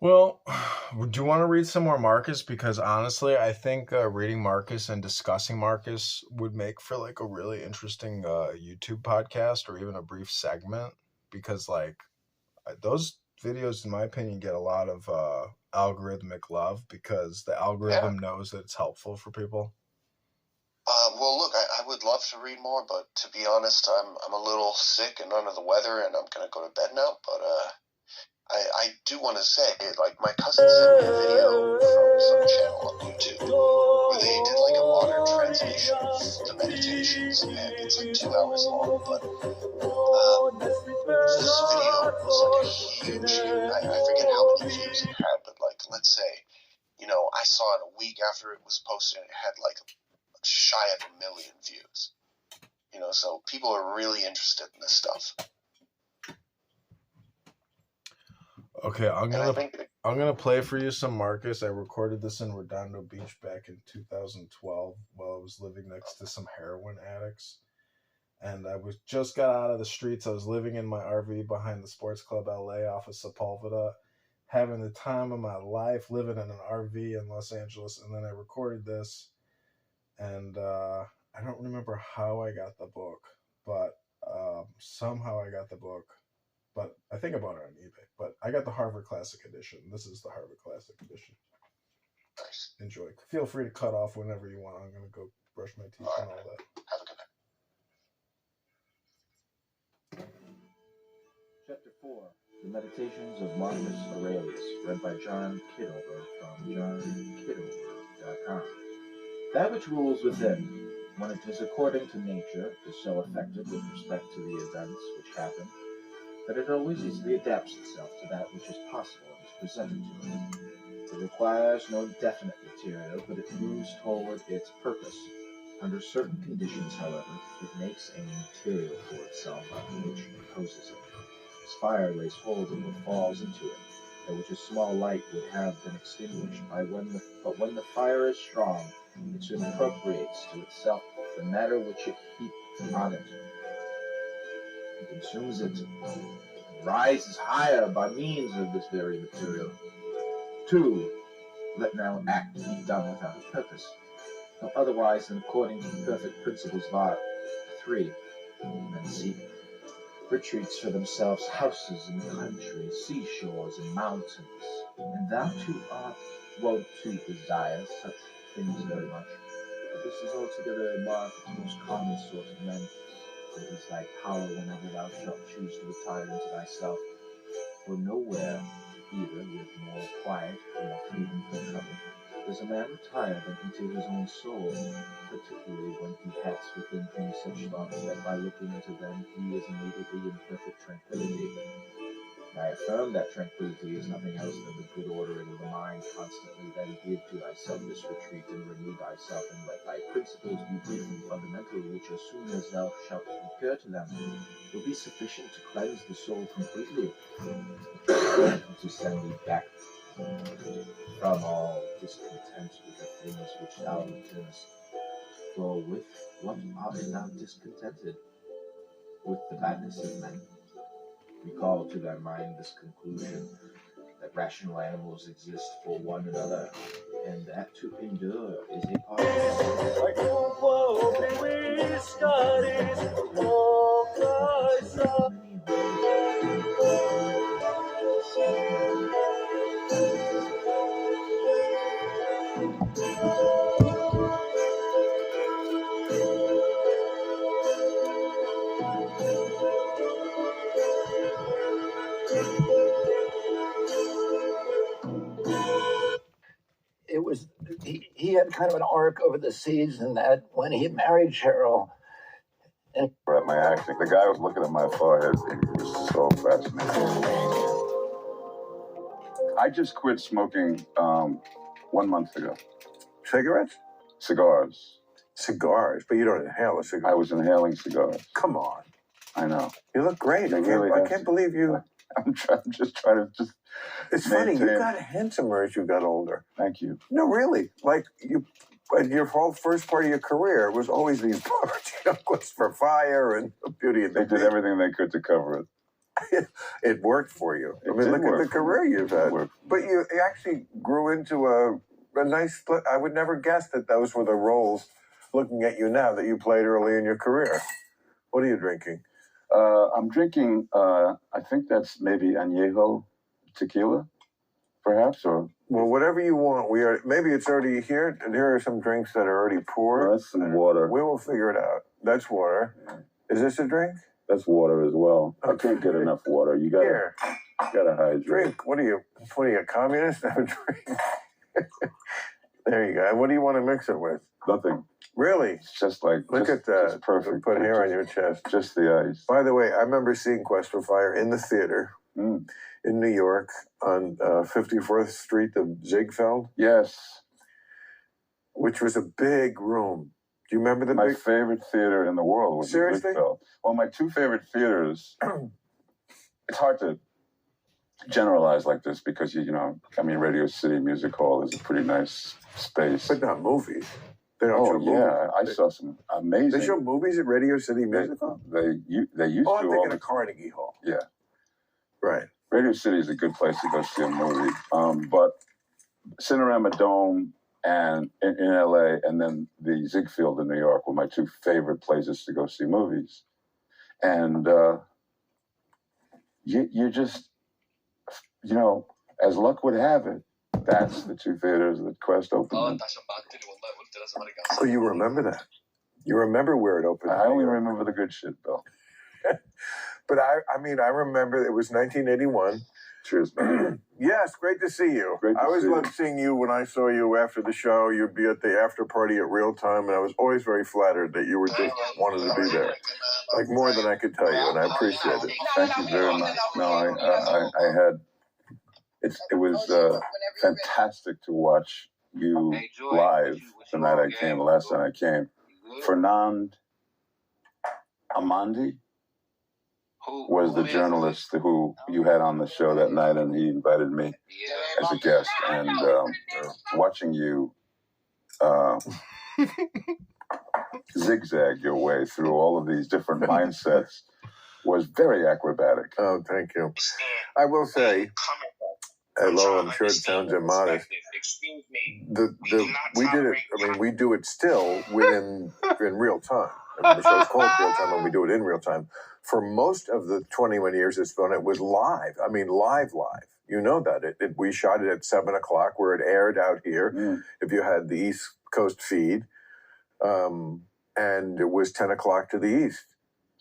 Well, do you want to read some more Marcus? Because honestly, I think reading Marcus and discussing Marcus would make for like a really interesting YouTube podcast or even a brief segment. Because like those videos, in my opinion, get a lot of algorithmic love because the Yeah. algorithm knows that it's helpful for people. Well, look, I would love to read more, but to be honest, I'm a little sick and under the weather, and I'm gonna go to bed now. But I do want to say, like, my cousin sent me a video from some channel on YouTube where they did like a modern translation of the meditations, and it's like 2 hours long. But this video was like a huge. I forget how many views it had, but like, let's say, I saw it a week after it was posted, and it had like shy of 1 million views. So people are really interested in this stuff. Okay, I'm gonna play for you some Marcus. I recorded this in Redondo Beach back in 2012 while I was living next to some heroin addicts. And I just got out of the streets. I was living in my RV behind the Sports Club LA off of Sepulveda, having the time of my life, living in an RV in Los Angeles. And then I recorded this, and I don't remember how I got the book, but somehow I got the book. But I think I bought it on eBay. But I got the Harvard Classic Edition. This is the Harvard Classic Edition. Nice. Enjoy. Feel free to cut off whenever you want. I'm going to go brush my teeth and all that. Have a good night. Chapter 4. The Meditations of Marcus Aurelius, read by John Kidover from johnkidover.com. That which rules within, when it is according to nature, is so effective with respect to the events which happen, that it always easily adapts itself to that which is possible and is presented to it. It requires no definite material, but it moves toward its purpose. Under certain conditions, however, it makes a material for itself on which it imposes it. As fire lays hold of what falls into it, at which a small light would have been extinguished, but when the fire is strong, it soon appropriates to itself the matter which it heaped on it. It consumes it, and rises higher by means of this very material. 2. Let now act be done without a purpose, no otherwise than according to perfect principles of art. 3. Men seek retreats for themselves, houses in the country, seashores and mountains, and thou too art wont to desire such things very much. But this is altogether a mark of the most common sort of men. It is thy power whenever thou shalt choose to retire into thyself, for nowhere, either with more quiet or more freedom from trouble, does a man retire than into his own soul, particularly when he has within him such thoughts that by looking into them he is immediately in perfect tranquillity. And I affirm that tranquillity is nothing else than the good ordering of the mind. Constantly then give to thyself this retreat and renew thyself, and let thy principles be brief and fundamental, which as soon as thou shalt recur to them, will be sufficient to cleanse the soul completely, to send thee back from all discontent with the things which thou returnest. For with what art thou discontented? With the badness of men. Recall to thy mind this conclusion, that rational animals exist for one another, and that to endure is a part of it was he had kind of an arc over the season that when he married Cheryl. And at my acting, the guy was looking at my forehead and he was so fascinated. I just quit smoking 1 month ago. Cigarettes? Cigars. Cigars, but you don't inhale a cigar. I was inhaling cigars. Come on. I know. You look great. I can't believe you. I'm just trying to just. It's funny. You got handsomer as you got older. Thank you. No, really. Like your whole first part of your career was always these parts. Quest for Fire and Beauty and the Beast. They did everything they could to cover it. It worked for you. I It mean, did look at work the for me. career you've had. It worked. But you actually grew into a nice split. I would never guess that those were the roles, looking at you now, that you played early in your career. What are you drinking? I'm drinking, I think that's maybe añejo tequila, perhaps, or... Well, whatever you want. Maybe it's already here. Here are some drinks that are already poured. No, that's some water. We will figure it out. That's water. Is this a drink? That's water as well. Okay. I can't get enough water. You gotta hydrate. Drink. What are you, a communist? Have a drink. There you go. And what do you want to mix it with? Nothing. Really? It's just like, Look at that. Just perfect. Put hair on your chest. Just the ice. By the way, I remember seeing Quest for Fire in the theater in New York on 54th Street, the Ziegfeld. Yes. Which was a big room. Do you remember the My favorite theater in the world was the Ziegfeld. Well, my two favorite theaters, it's hard to generalize like this because, Radio City Music Hall is a pretty nice space. But not movies. They don't show movies. I saw some amazing... They show movies at Radio City Music Hall? They used to. I'm thinking of Carnegie Hall. Yeah. Right. Radio City is a good place to go see a movie. But Cinerama Dome and in LA and then the Ziegfeld in New York were my two favorite places to go see movies. And you just, as luck would have it, that's the two theaters that Quest opened in. Oh, you remember that? You remember where it opened? I only remember the good shit, Bill. But I remember it was 1981. Cheers, man. Yes, great to see you. I always loved seeing you when I saw you after the show. You'd be at the after party at Real Time, and I was always very flattered that you were just wanted to be there. Like more than I could tell you, and I appreciate it. Thank you very much. No, I had... It was fantastic to watch you live the night I came, the last time I came. Fernand Amandi was the journalist who you had on the show that night, and he invited me as a guest. And watching you zigzag your way through all of these different mindsets was very acrobatic. Oh, thank you. I will say, although I'm sure it sounds immodest, we did it. I mean, we do it still in real time. I mean, the show's called Real Time, and we do it in real time. For most of the 21 years it's been, it was live. I mean, live. You know that. We shot it at 7 o'clock where it aired out here, if you had the East Coast feed. And it was 10 o'clock to the East.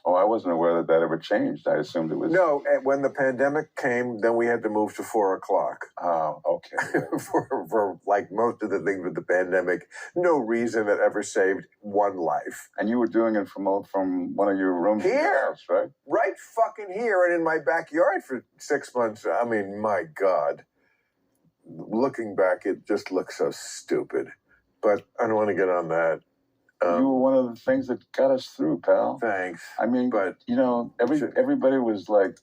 Oh, I wasn't aware that ever changed. I assumed it was... No, when the pandemic came, then we had to move to 4 o'clock. Oh, okay. for like most of the things with the pandemic, no reason that ever saved one life. And you were doing it from one of your rooms in the house, right? Right fucking here and in my backyard for 6 months. I mean, my God. Looking back, it just looks so stupid. But I don't want to get on that. You were one of the things that got us through, pal. Thanks. I mean, but everybody was like,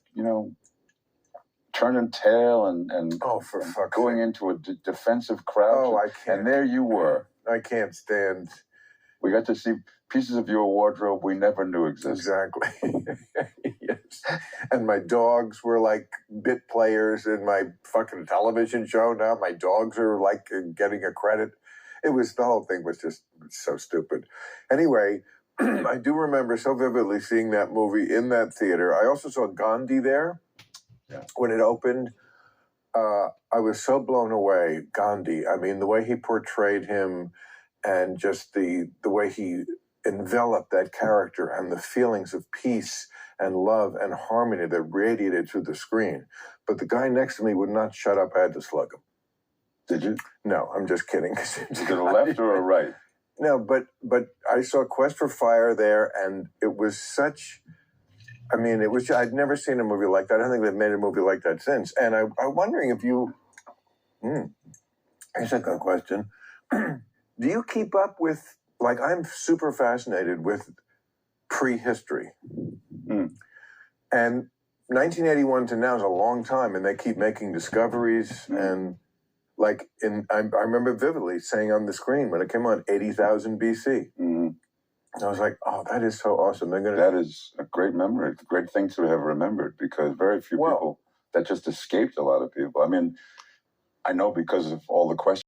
turning tail and for fuck's going into a defensive crouch. Oh, I can't. And there you were. I can't stand. We got to see pieces of your wardrobe we never knew existed. Exactly. Yes. And my dogs were like bit players in my fucking television show. Now my dogs are like getting a credit. The whole thing was just so stupid. Anyway, I do remember so vividly seeing that movie in that theater. I also saw Gandhi there when it opened. I was so blown away, Gandhi. I mean, the way he portrayed him and just the way he enveloped that character and the feelings of peace and love and harmony that radiated through the screen. But the guy next to me would not shut up. I had to slug him. Did you? No, I'm just kidding. To the left or a right? No, but I saw Quest for Fire there, and it was such... I mean, it was... I'd never seen a movie like that. I don't think they've made a movie like that since. And I'm wondering if you... Here's a good question. Do you keep up with... Like, I'm super fascinated with prehistory. And 1981 to now is a long time, and they keep making discoveries and... I remember vividly saying on the screen when it came on, 80,000 BC. I was like, oh, that is so awesome. That is a great memory, a great thing to have remembered, because very few people, that just escaped a lot of people. I mean, I know because of all the questions